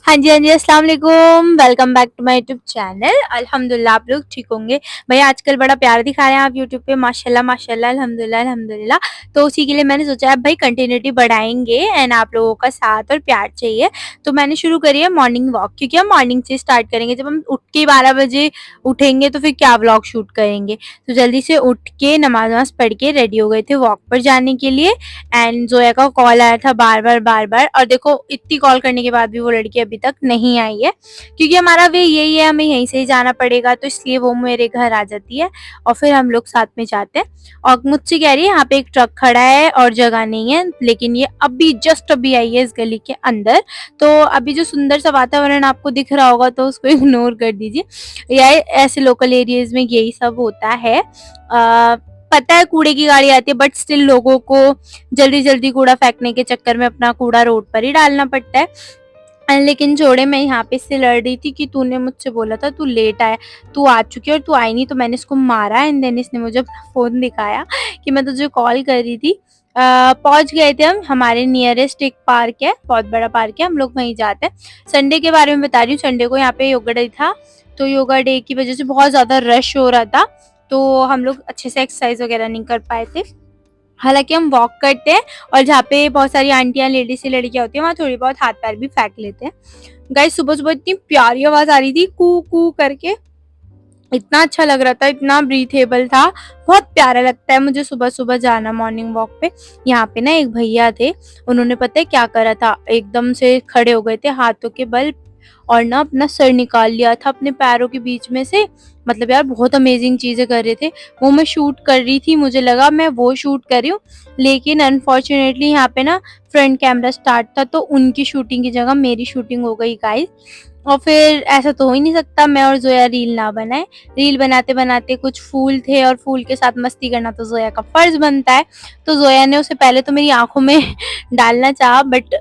हाँ जी, अस्सलाम वालेकुम। Welcome back to my YouTube channel. अल्हम्दुलिल्लाह आप लोग ठीक होंगे। भाई आजकल बड़ा प्यार दिखा रहे हैं आप यूट्यूब पे, माशाल्लाह माशाल्लाह, अल्हम्दुलिल्लाह अल्हम्दुलिल्लाह। तो उसी के लिए मैंने सोचा अब भाई कंटिन्यूटी बढ़ाएँगे एंड आप लोगों का साथ और प्यार चाहिए। तो मैंने शुरू करी है मॉर्निंग वॉक, क्योंकि हम मॉर्निंग से स्टार्ट करेंगे। जब हम उठ के 12 बजे उठेंगे तो फिर क्या व्लॉग शूट करेंगे। तो जल्दी से उठ के नमाज़ पढ़ के रेडी हो गए थे वॉक पर जाने के लिए। एंड जोया का कॉल आया था बार-बार और देखो इतनी कॉल करने के बाद भी वो लड़की अभी तक नहीं आई है, क्योंकि हमारा वे यही है, हमें यहीं से ही जाना पड़ेगा, तो इसलिए वो मेरे घर आ जाती है और फिर हम लोग साथ में जाते हैं। और मुझसे कह रही है यहाँ पे एक ट्रक खड़ा है और जगह नहीं है, लेकिन ये अभी जस्ट अभी आई है इस गली के अंदर। तो अभी जो सुंदर सा वातावरण आपको दिख रहा होगा तो उसको इग्नोर कर दीजिए। या ऐसे लोकल एरियाज में यही सब होता है। पता है कूड़े की गाड़ी आती है, बट स्टिल लोगों को जल्दी जल्दी कूड़ा फेंकने के चक्कर में अपना कूड़ा रोड पर ही डालना पड़ता है। लेकिन जोड़े मैं यहाँ पे इससे लड़ रही थी कि तूने मुझसे बोला था तू लेट आया, तू आ चुकी है और तू आई नहीं, तो मैंने इसको मारा एंड देन इसने मुझे अपना फ़ोन दिखाया कि मैं तुझे कॉल कर रही थी। पहुँच गए थे हम, हमारे नियरेस्ट एक पार्क है, बहुत बड़ा पार्क है, हम लोग वहीं जाते हैं। संडे के बारे में बता रही हूँ, संडे को यहाँ पे योगा डे था, तो योगा डे की वजह से बहुत ज़्यादा रश हो रहा था, तो हम लोग अच्छे से एक्सरसाइज वगैरह नहीं कर पाए थे। हालाँकि हम वॉक करते हैं और जहाँ पे बहुत सारी आंटियाँ, लेडीज़ सी लड़कियाँ होती हैं, वहाँ थोड़ी बहुत हाथ-पैर भी फेंक लेते हैं। गाइस सुबह-सुबह इतनी प्यारी आवाज़ आ रही थी कू कू करके, इतना अच्छा लग रहा था, इतना ब्रीथेबल था, बहुत प्यारा लगता है मुझे सुबह-सुबह जाना मॉर्निंग वॉक पे। यहाँ पे ना एक भैया थे, उन्होंने पता है क्या करा था, एकदम से खड़े हो गए थे हाथों के बल और ना अपना सर निकाल लिया था अपने पैरों के बीच में से। मतलब यार बहुत अमेजिंग चीज़ें कर रहे थे। वो मैं शूट कर रही थी, मुझे लगा मैं वो शूट कर रही हूँ, लेकिन अनफॉर्च्यूनेटली यहाँ पे ना फ्रंट कैमरा स्टार्ट था, तो उनकी शूटिंग की जगह मेरी शूटिंग हो गई गाइस। और फिर ऐसा तो हो ही नहीं सकता मैं और ज़ोया रील ना बनाएँ। रील बनाते-बनाते कुछ फूल थे और फूल के साथ मस्ती करना तो ज़ोया का फ़र्ज़ बनता है। तो ज़ोया ने उसे पहले तो मेरी आँखों में डालना चाहा, बट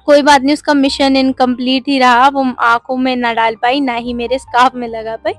कोई बात नहीं, उसका मिशन इनकम्प्लीट ही रहा, वो आँखों में ना डाल पाई, ना ही मेरे स्कार्फ में लगा पाई।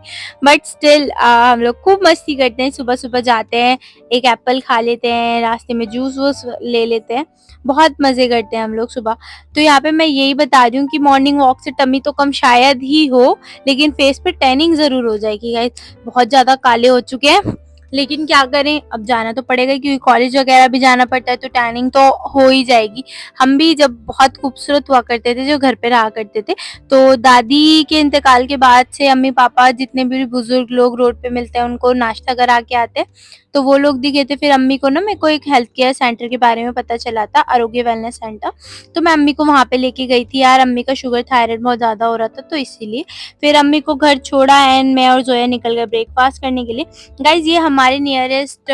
बट स्टिल हम लोग खूब मस्ती करते हैं, सुबह-सुबह जाते हैं, एक एप्पल खा लेते हैं, रास्ते में जूस-वूस ले लेते हैं, बहुत मज़े करते हैं हम लोग सुबह। तो यहाँ पे मैं यही बता रही हूँ कि मॉर्निंग वॉक से टमी तो कम शायद ही हो, लेकिन फेस पे टैनिंग ज़रूर हो जाएगी गाइस, बहुत ज़्यादा काले हो चुके हैं। लेकिन क्या करें, अब जाना तो पड़ेगा क्योंकि कॉलेज वगैरह भी जाना पड़ता है, तो टैनिंग तो हो ही जाएगी। हम भी जब बहुत खूबसूरत हुआ करते थे, जो घर पे रहा करते थे, तो दादी के इंतकाल के बाद से अम्मी-पापा जितने भी बुज़ुर्ग लोग रोड पे मिलते हैं, उनको नाश्ता करा के आते हैं, तो वो लोग दिखे थे। फिर अम्मी को ना मेरे को एक हेल्थ केयर सेंटर के बारे में पता चला था, आरोग्य वेलनेस सेंटर, तो मैं अम्मी को वहाँ पे लेके गई थी यार, अम्मी का शुगर थायराइड बहुत ज़्यादा हो रहा था, तो इसीलिए। फिर अम्मी को घर छोड़ा एंड मैं और ज़ोया निकल गए ब्रेकफ़ास्ट करने के लिए। गाइज़ ये हमारे नियरेस्ट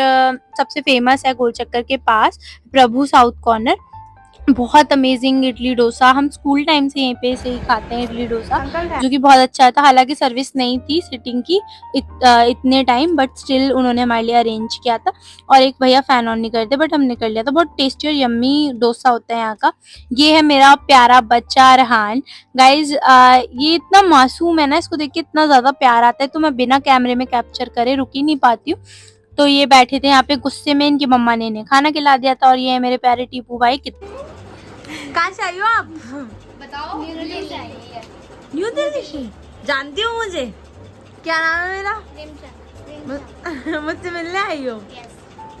सबसे फ़ेमस है गोलचक्कर के पास, प्रभु साउथ कॉर्नर। बहुत अमेजिंग इडली डोसा, हम स्कूल टाइम से यहीं पे से ही खाते हैं इडली डोसा, जो कि बहुत अच्छा था। हालाँकि सर्विस नहीं थी सिटिंग की इतने टाइम, बट स्टिल उन्होंने हमारे लिए अरेंज किया था और एक भैया फ़ैन ऑन नहीं करते, बट हमने कर लिया था। बहुत टेस्टी और यम्मी डोसा होता है यहाँ का। ये है मेरा प्यारा बच्चा रेहान। गाइज़ ये इतना मासूम है ना, इसको देख के इतना ज़्यादा प्यार आता है, तो मैं बिना कैमरे में कैप्चर करे रुक ही नहीं पाती हूँ। तो ये बैठे थे यहाँ पे गुस्से में, इनकी मम्मा ने इन्हें खाना खिला दिया था और ये है मेरे प्यारे टीपू भाई। कहाँ से आई हो आप? बताओ। न्यू दिल्ली से आई है। न्यू दिल्ली से? जानती हो मुझे? क्या नाम है मेरा? मुझसे मिलने आई हो? यस।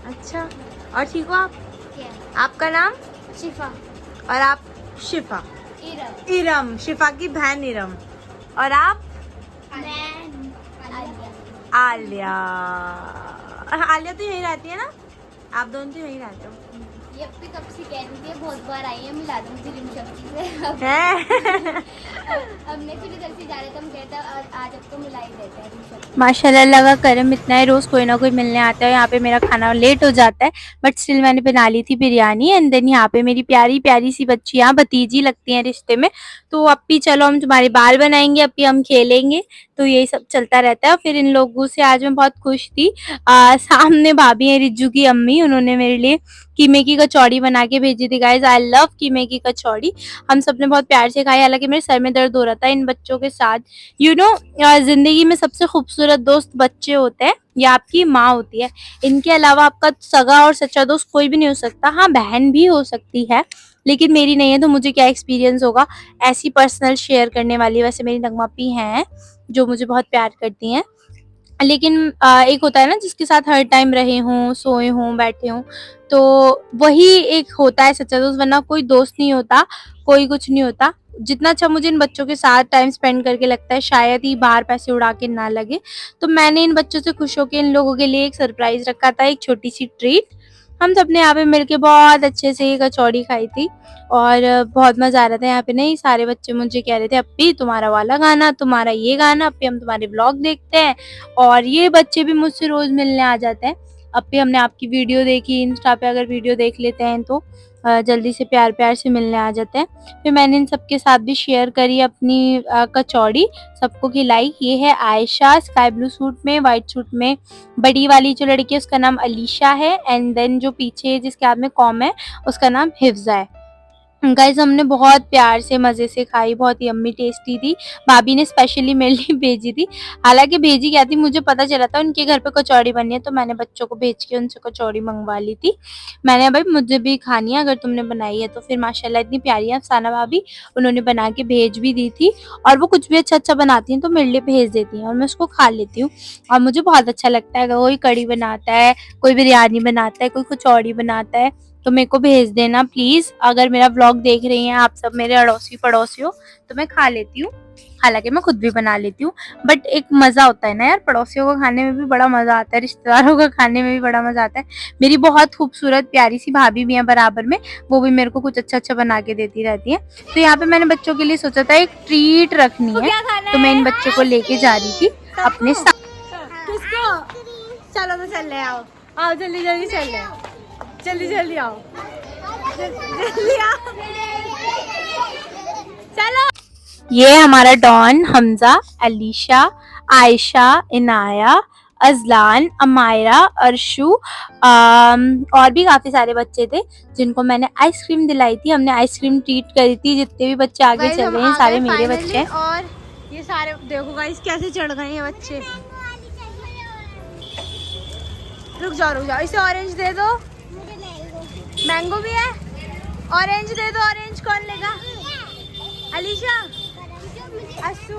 अच्छा, और ठीक हो आप? यस। आपका नाम? शिफा। और आप? शिफा। इरम। इरम, शिफा की बहन इरम। और आप? मैं आलिया। आलिया तो यहीं रहती है ना? आप दोनों तो यहीं रहते हो। ये अपनी कब से कह रही थी, बहुत बार आई है, मिला दूँ रिम शक्ति से। अब मैं फिर इधर से जा रहे थे, हम कहते आज अब तो मिला ही देते हैं रिम शक्ति। माशाल्लाह, अल्लाह का करम इतना है, रोज़ कोई ना कोई मिलने आता है। यहाँ पे मेरा खाना लेट हो जाता है, बट स्टिल मैंने बना ली थी बिरयानी एंड देन यहाँ पे मेरी प्यारी-प्यारी सी बच्चियाँ, भतीजी लगती हैं रिश्ते में, तो अप्पी चलो हम तुम्हारे बाल बनाएँगे, अप्पी हम खेलेंगे, तो यही सब चलता रहता है। फिर इन लोगों से आज मैं बहुत खुश थी। सामने भाभी हैं रिज्जू की अम्मी, उन्होंने मेरे लिए कीमे की कचौड़ी बना के भेजी थी। गाइज़ आई लव कीमे की कचौड़ी, हम सबने बहुत प्यार से खाई। हालाँकि मेरे सर में दर्द हो रहा था इन बच्चों के साथ। यू नो ज़िंदगी में सबसे खूबसूरत दोस्त बच्चे होते हैं या आपकी माँ होती है। इनके अलावा आपका सगा और सच्चा दोस्त कोई भी नहीं हो सकता। हाँ, बहन भी हो सकती है, लेकिन मेरी नहीं है तो मुझे क्या एक्सपीरियंस होगा ऐसी पर्सनल शेयर करने वाली। वैसे मेरी नगमा अपी हैं जो मुझे बहुत प्यार करती हैं, लेकिन एक होता है ना जिसके साथ हर टाइम रहे हों, सोए हों, बैठे हों, तो वही एक होता है सच्चा दोस्त, वरना कोई दोस्त नहीं होता, कोई कुछ नहीं होता। जितना अच्छा मुझे इन बच्चों के साथ टाइम स्पेंड करके लगता है शायद ही बाहर पैसे उड़ा के ना लगे। तो मैंने इन बच्चों से खुश होके इन लोगों के लिए एक सरप्राइज़ रखा था, एक छोटी-सी ट्रीट। हम सबने यहाँ पे मिलके बहुत अच्छे से ये कचौड़ी खाई थी और बहुत मज़ा आ रहा था यहाँ पे। नहीं सारे बच्चे मुझे कह रहे थे अप्पी तुम्हारा वाला गाना, तुम्हारा ये गाना, अप्पी हम तुम्हारे व्लॉग देखते हैं। और ये बच्चे भी मुझसे रोज़ मिलने आ जाते हैं। अप्पी हमने आपकी वीडियो देखी, इंस्टा पे अगर वीडियो देख लेते हैं तो जल्दी से प्यार-प्यार से मिलने आ जाते हैं। फिर मैंने इन सबके साथ भी शेयर करी अपनी कचौड़ी, सबको खिलाई। ये है आयशा स्काई ब्लू सूट में, व्हाइट सूट में। बड़ी वाली जो लड़की है उसका नाम अलीशा है एंड देन जो पीछे जिसके हाथ में कॉम है उसका नाम हिफ्ज़ा है। गाइस हमने बहुत प्यार से मज़े से खाई, बहुत यम्मी टेस्टी थी। भाभी ने स्पेशली मेरे लिए भेजी थी। हालाँकि भेजी क्या थी मुझे पता चला था उनके घर पे कचौड़ी बनी है, तो मैंने बच्चों को भेज के उनसे कचौड़ी मंगवा ली थी। मैंने भाई मुझे भी खानी है अगर तुमने बनाई है तो। फिर माशाल्लाह इतनी प्यारी है अफ़साना भाभी, उन्होंने बना के भेज भी दी थी और वो कुछ भी अच्छा-अच्छा बनाती हैं तो मेरे लिए भेज देती हैं और मैं उसको खा लेती हूँ और मुझे बहुत अच्छा लगता है। कोई कढ़ी बनाता है, कोई बिरयानी बनाता है, कोई कचौड़ी बनाता है तो मेरे को भेज देना प्लीज़। अगर मेरा व्लॉग देख रही हैं आप सब मेरे अड़ोसी-पड़ोसी हो तो मैं खा लेती हूँ। हालाँकि मैं खुद भी बना लेती हूँ, बट एक मज़ा होता है ना यार, पड़ोसियों को खाने में भी बड़ा मज़ा आता है, रिश्तेदारों को खाने में भी बड़ा मज़ा आता है। मेरी बहुत खूबसूरत प्यारी-सी भाभी भी हैं बराबर में, वो भी मेरे को कुछ अच्छा-अच्छा बना के देती रहती हैं। तो यहाँ पे मैंने बच्चों के लिए सोचा था एक ट्रीट रखनी है, तो मैं इन बच्चों को लेके जा रही थी अपने साथ। किसको? चलो तो चल ले आओ, आओ जल्दी जल्दी चल ले आओ, जल्दी जल्दी आओ, जल्दी आओ, चलो। ये हमारा डॉन हमजा, अलीशा, आयशा, इनाया, अज़लान, अमायरा, अर्शु और भी काफ़ी सारे बच्चे थे जिनको मैंने आइसक्रीम दिलाई थी। हमने आइसक्रीम ट्रीट करी थी। जितने भी बच्चे आगे Guys, चल हम रहे हैं आ सारे गए मेरे finally बच्चे हैं। और ये सारे देखो गाइस कैसे चढ़ गए हैं बच्चे। रुक जाओ, इसे ऑरेंज दे दो, मैंगो भी है, ऑरेंज दे दो। ऑरेंज कौन लेगा? अलीशा, असू,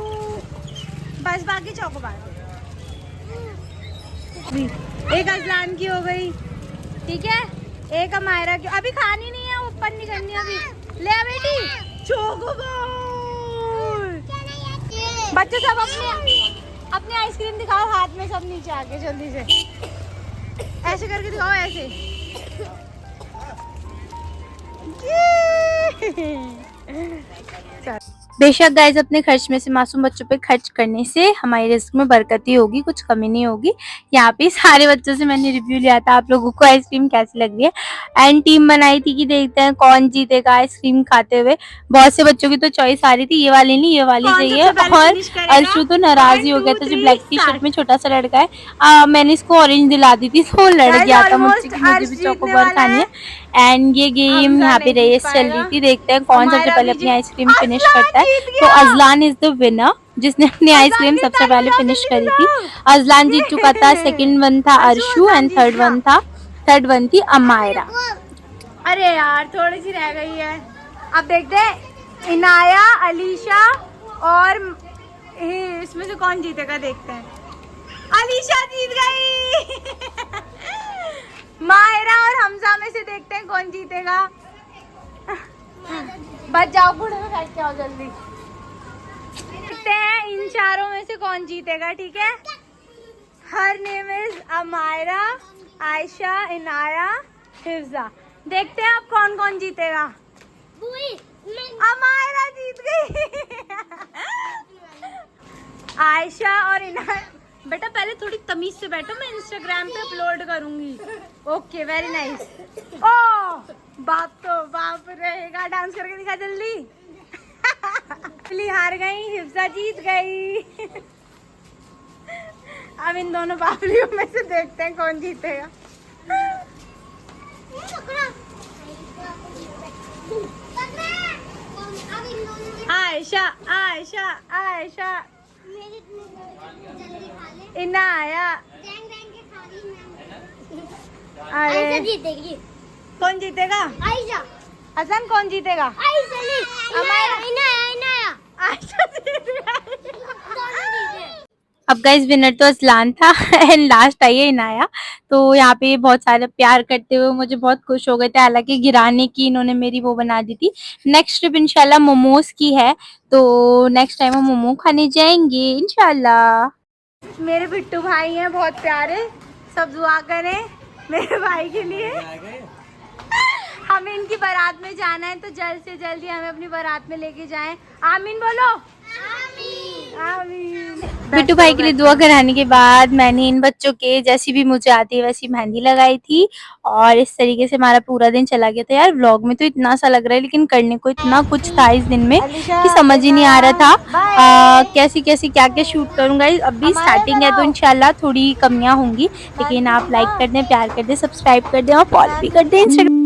बस बाकी चॉकोबार। एक अज़लान की हो गई, ठीक है, एक अमायरा की। अभी खानी नहीं है, ऊपर नहीं करनी अभी। ले आ बेटी चॉकोबार। बच्चे सब अपनी आइसक्रीम दिखाओ हाथ में, सब नीचे आके जल्दी से ऐसे करके दिखाओ, ऐसे। बेशक गाइस अपने खर्च में से मासूम बच्चों पे खर्च करने से हमारी रिस्क में बरकत ही होगी, कुछ कमी नहीं होगी। यहाँ पे सारे बच्चों से मैंने रिव्यू लिया था आप लोगों को आइसक्रीम कैसी लग रही है एंड टीम बनाई थी कि देखते हैं कौन जीतेगा आइसक्रीम खाते हुए। बहुत से बच्चों की तो चॉइस आ रही थी ये वाली नहीं ये वाली चाहिए और अर्शु तो नाराज ही हो गया था जो ब्लैक टी शर्ट में छोटा सा लड़का है। मैंने इसको ऑरेंज दिला दी थी तो वो लड़ गया था मुझसे कि मुझे भी चॉकोबार खानी है। एंड ये गेम यहाँ पे रेस चल रही थी, देखते हैं कौन सबसे पहले अपनी आइसक्रीम फिनिश करता है। तो अज़लान इज द विनर जिसने अपनी आइसक्रीम सबसे पहले फिनिश करी थी। अज़लान जीत चुका था। सेकंड वन था अर्शु एंड थर्ड वन थी अमायरा। अरे यार थोड़ी सी रह गई है। अब देखते हैं इनाया, अलीशा और इसमें से कौन जीतेगा, देखते हैं। अलीशा जीत गई। मायरा और हमजा में से देखते हैं कौन जीतेगा। बच जाओ, बूढ़े में बैठ के आओ जल्दी। देखते हैं इन चारों में से कौन जीतेगा, ठीक है। Her name is Amaira, Ayesha, Inaya, Hifza. देखते हैं अब कौन कौन जीतेगा। अमायरा जीत गई। आयशा और इनाया। बेटा पहले थोड़ी तमीज से बैठो, मैं इंस्टाग्राम पे अपलोड करूंगी। Okay very nice. ओ बाप तो बाप रहेगा, डांस करके दिखा जल्दी। अली हार गई, हिफ्जा जीत गई। अब इन दोनों बाबलियों में से देखते हैं कौन जीतेगा। आयशा, आयशा, आयशा, इनाया। अरे जीतेगी। कौन जीतेगा? आयशा। हसन कौन जीतेगा? आयशा जीत गई। अब गाइस विनर तो असलान था एंड लास्ट आई है इनाया। तो यहाँ पे बहुत सारे प्यार करते हुए मुझे बहुत खुश हो गए थे, हालांकि गिराने की इन्होंने मेरी वो बना दी थी। नेक्स्ट ट्रिप इंशाल्लाह मोमोज की है, तो नेक्स्ट टाइम हम मोमो खाने जाएंगे इंशाल्लाह। मेरे बिट्टू भाई हैं बहुत प्यारे, सब दुआ करें मेरे भाई के लिए। हमें इनकी बारात में जाना है, तो जल्द से जल्द ही हमें अपनी बारात में लेके जाएं। आमीन बोलो। आमीन। बिट्टू भाई के लिए दुआ कराने के बाद मैंने इन बच्चों के जैसी भी मुझे आती है वैसी मेहंदी लगाई थी, और इस तरीके से हमारा पूरा दिन चला गया था। यार व्लॉग में तो इतना सा लग रहा है, लेकिन करने को इतना कुछ था इस दिन में कि समझ ही नहीं आ रहा था कैसी कैसी क्या क्या शूट करूंगा। अभी स्टार्टिंग है तो इंशाल्लाह थोड़ी कमियां होंगी, लेकिन आप लाइक कर दें, प्यार कर दें, सब्सक्राइब कर दें और फॉलो भी कर दें इंस्टाग्राम।